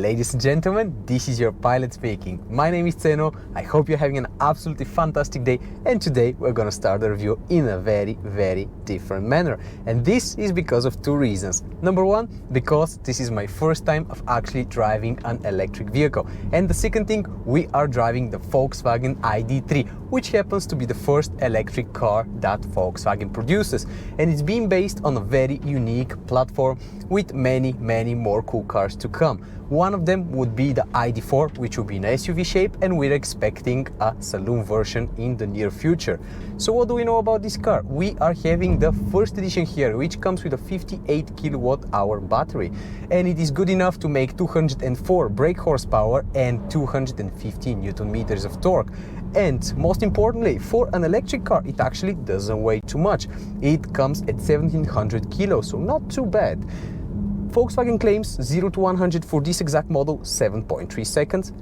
Ladies and gentlemen, this is your pilot speaking. My name is Tseno. I hope you're having an absolutely fantastic day, and today we're gonna start the review in a very different manner. And this is because of two reasons. Number one, because this is my first time of actually driving an electric vehicle. And the second thing, we are driving the Volkswagen ID.3, which happens to be the first electric car that Volkswagen produces. And it's being based on a very unique platform with many more cool cars to come. One of them would be the ID.4, which will be in SUV shape, and we're expecting a saloon version in the near future. So what do we know about this car? We are having the first edition here, which comes with a 58 kilowatt-hour battery, and it is good enough to make 204 brake horsepower and 215 Newton meters of torque. And most importantly, for an electric car, it actually doesn't weigh too much. It comes at 1700 kilos, so not too bad. Volkswagen claims 0 to 100 for this exact model 7.3 seconds,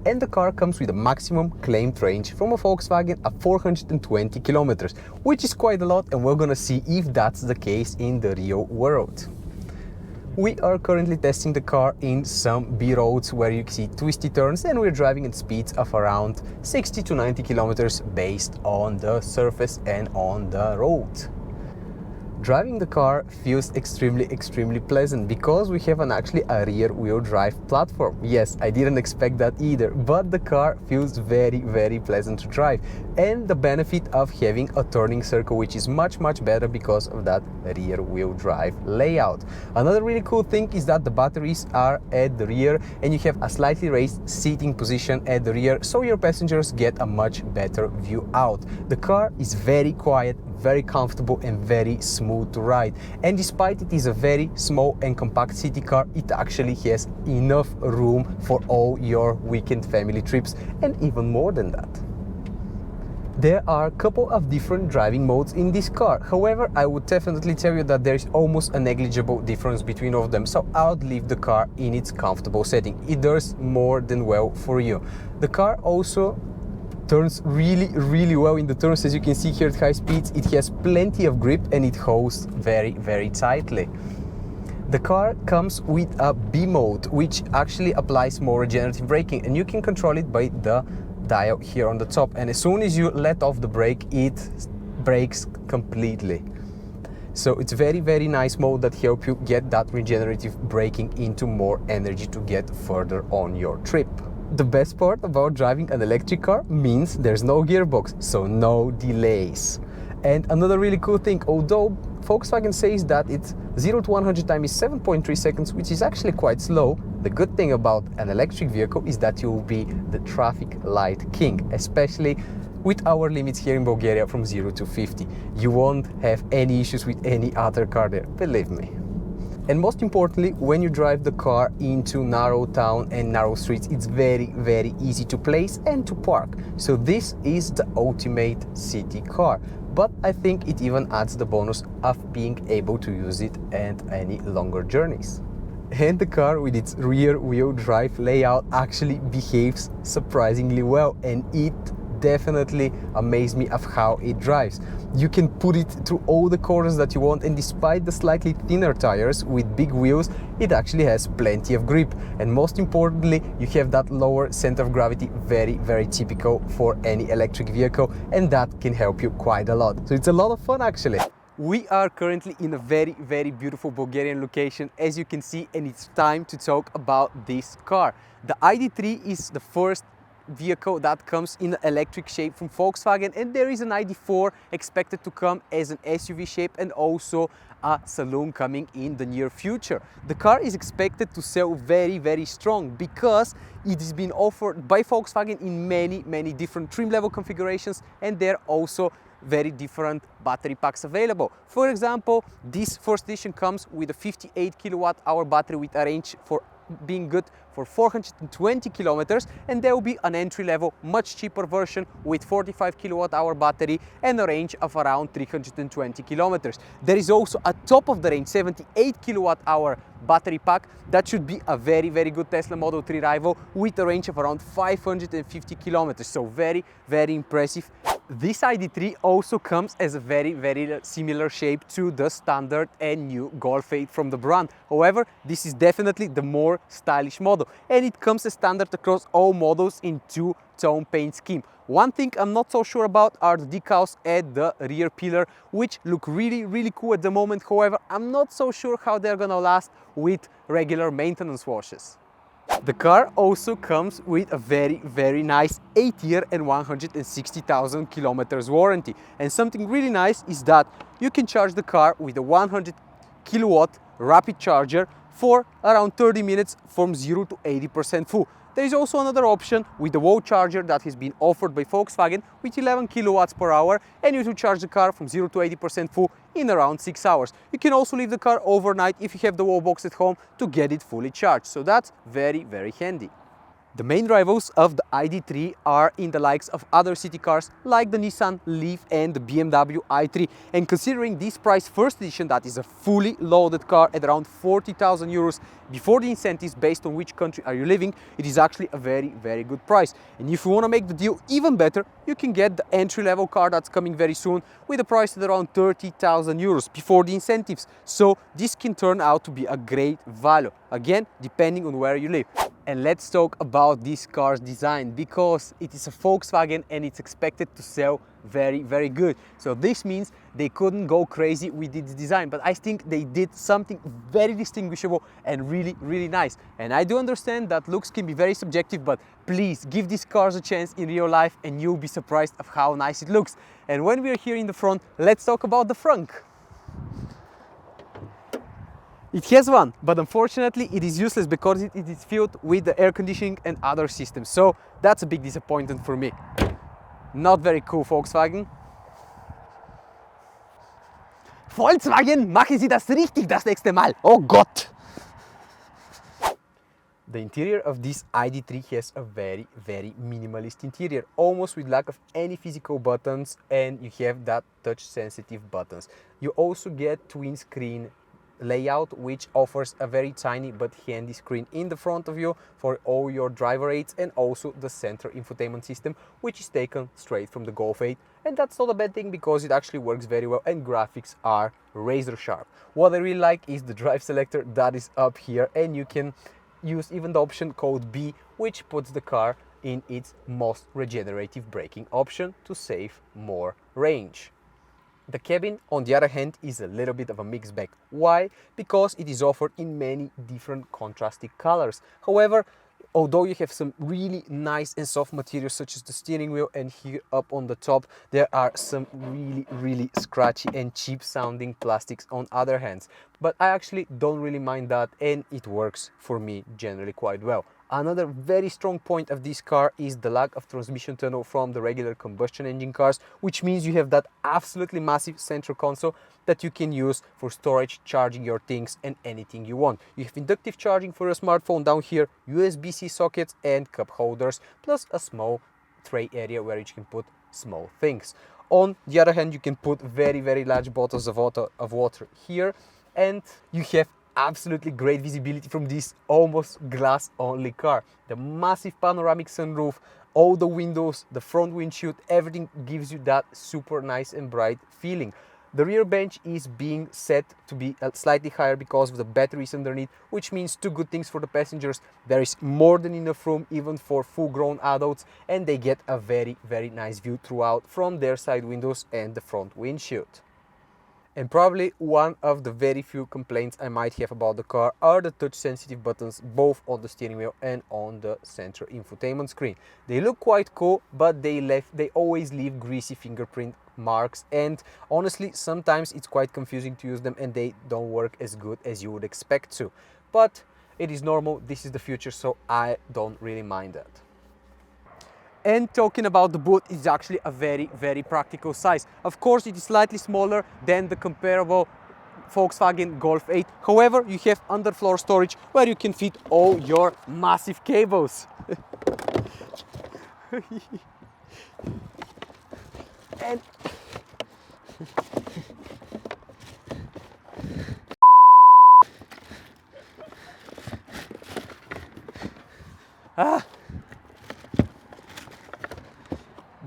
and the car comes with a maximum claimed range from a Volkswagen of 420 kilometers, which is quite a lot, and we're gonna see if that's the case in the real world. We are currently testing the car in some B roads where you see twisty turns, and we're driving at speeds of around 60 to 90 kilometers based on the surface and on the road. Driving the car feels extremely pleasant because we have actually a rear wheel drive platform. Yes, I didn't expect that either, but the car feels very pleasant to drive, and the benefit of having a turning circle, which is much better because of that rear wheel drive layout. Another really cool thing is that the batteries are at the rear, and you have a slightly raised seating position at the rear, so your passengers get a much better view out. The car is very quiet, very comfortable and very smooth to ride, and despite it is a very small and compact city car, it actually has enough room for all your weekend family trips, and even more than that. There are a couple of different driving modes in this car. However, I would definitely tell you that there is almost a negligible difference between all of them, so I would leave the car in its comfortable setting. It does more than well for you. The car also turns really well in the turns. As you can see here at high speeds, it has plenty of grip and it holds very tightly. The car comes with a B mode, which actually applies more regenerative braking, and you can control it by the dial here on the top, and as soon as you let off the brake, it brakes completely. So it's very nice mode that helps you get that regenerative braking into more energy to get further on your trip. The best part about driving an electric car means there's no gearbox, so no delays. And another really cool thing, although Volkswagen says that it's 0 to 100 time is 7.3 seconds, which is actually quite slow, the good thing about an electric vehicle is that you will be the traffic light king, especially with our limits here in Bulgaria from 0 to 50. You won't have any issues with any other car there, believe me. And most importantly, when you drive the car into narrow town and narrow streets, it's very easy to place and to park. So this is the ultimate city car. But I think it even adds the bonus of being able to use it at any longer journeys. And the car with its rear wheel drive layout actually behaves surprisingly well, and it definitely amazed me of how it drives. You can put it through all the corners that you want, and despite the slightly thinner tires with big wheels, it actually has plenty of grip. And most importantly, you have that lower center of gravity, very typical for any electric vehicle, and that can help you quite a lot. So it's a lot of fun actually. We are currently in a very beautiful Bulgarian location, as you can see, and it's time to talk about this car. The ID.3 is the first vehicle that comes in electric shape from Volkswagen, and there is an ID.4 expected to come as an SUV shape, and also a saloon coming in the near future. The car is expected to sell very strong because it is being offered by Volkswagen in many different trim level configurations, and there are also very different battery packs available. For example, this first edition comes with a 58 kilowatt-hour battery with a range for being good for 420 kilometers, and there will be an entry-level, much cheaper version with 45 kilowatt-hour battery and a range of around 320 kilometers. There is also a top of the range 78 kilowatt-hour battery pack that should be a very good Tesla Model 3 rival with a range of around 550 kilometers. So very impressive. This ID.3 also comes as a very similar shape to the standard and new Golf 8 from the brand. However, this is definitely the more stylish model, and it comes as standard across all models in two-tone paint scheme. One thing I'm not so sure about are the decals at the rear pillar, which look really cool at the moment. However, I'm not so sure how they're gonna last with regular maintenance washes. The car also comes with a very nice 8-year and 160,000 kilometers warranty. And something really nice is that you can charge the car with a 100 kilowatt rapid charger for around 30 minutes from 0 to 80% full. There is also another option with the wall charger that has been offered by Volkswagen with 11 kilowatts per hour, and you can charge the car from 0 to 80% full in around 6 hours. You can also leave the car overnight if you have the wall box at home to get it fully charged, so that's very handy. The main rivals of the ID.3 are in the likes of other city cars like the Nissan Leaf and the BMW i3. And considering this price first edition, that is a fully loaded car at around 40,000 euros before the incentives based on which country are you living, it is actually a very good price. And if you want to make the deal even better, you can get the entry-level car that's coming very soon with a price at around 30,000 euros before the incentives. So this can turn out to be a great value, again, depending on where you live. And let's talk about this car's design, because it is a Volkswagen and it's expected to sell very good. So this means they couldn't go crazy with its design, but I think they did something very distinguishable and really nice. And I do understand that looks can be very subjective, but please give these cars a chance in real life and you'll be surprised of how nice it looks. And when we're here in the front, let's talk about the front. It has one, but unfortunately it is useless because it is filled with the air conditioning and other systems. So that's a big disappointment for me. Not very cool, Volkswagen. Volkswagen, machen Sie das richtig das nächste Mal. Oh Gott! The interior of this ID.3 has a very minimalist interior, almost with lack of any physical buttons, and you have that touch sensitive buttons. You also get twin screen layout, which offers a very tiny but handy screen in the front of you for all your driver aids, and also the center infotainment system, which is taken straight from the Golf 8. And that's not a bad thing because it actually works very well and graphics are razor sharp. What I really like is the drive selector that is up here, and you can use even the option called B, which puts the car in its most regenerative braking option to save more range. The cabin, on the other hand, is a little bit of a mixed bag. Why? Because it is offered in many different contrasting colors. However, although you have some really nice and soft materials such as the steering wheel, and here up on the top there are some really scratchy and cheap sounding plastics on other hands. But I actually don't really mind that, and it works for me generally quite well. Another very strong point of this car is the lack of transmission tunnel from the regular combustion engine cars, which means you have that absolutely massive central console that you can use for storage, charging your things and anything you want. You have inductive charging for your smartphone down here, USB-C sockets and cup holders, plus a small tray area where you can put small things. On the other hand, you can put very large bottles of water here, and you have absolutely great visibility from this almost glass only car. The massive panoramic sunroof, all the windows, the front windshield, everything gives you that super nice and bright feeling. The rear bench is being set to be slightly higher because of the batteries underneath, which means two good things for the passengers. There is more than enough room even for full-grown adults, and they get a very nice view throughout from their side windows and the front windshield. And probably one of the very few complaints I might have about the car are the touch-sensitive buttons, both on the steering wheel and on the center infotainment screen. They look quite cool, but they always leave greasy fingerprint marks, and honestly sometimes it's quite confusing to use them and they don't work as good as you would expect to. But it is normal, this is the future, so I don't really mind that. And talking about the boot, it's actually a very practical size. Of course, it is slightly smaller than the comparable Volkswagen Golf 8. However, you have underfloor storage where you can fit all your massive cables. And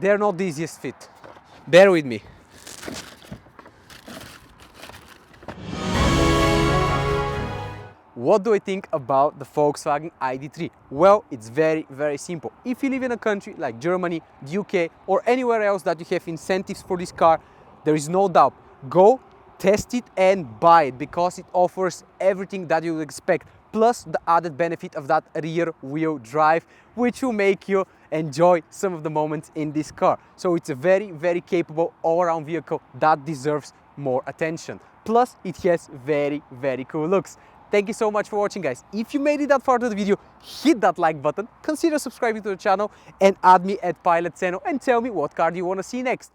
they're not the easiest fit. Bear with me. What do I think about the Volkswagen ID.3? Well, it's very, very simple. If you live in a country like Germany, the UK, or anywhere else that you have incentives for this car, there is no doubt. Go, test it and buy it, because it offers everything that you would expect, plus the added benefit of that rear wheel drive, which will make you enjoy some of the moments in this car. So it's a very, very capable all-around vehicle that deserves more attention. Plus, it has very, very cool looks. Thank you so much for watching, guys. If you made it that far to the video, hit that like button, consider subscribing to the channel, and add me at Pilot Tseno and tell me what car do you want to see next.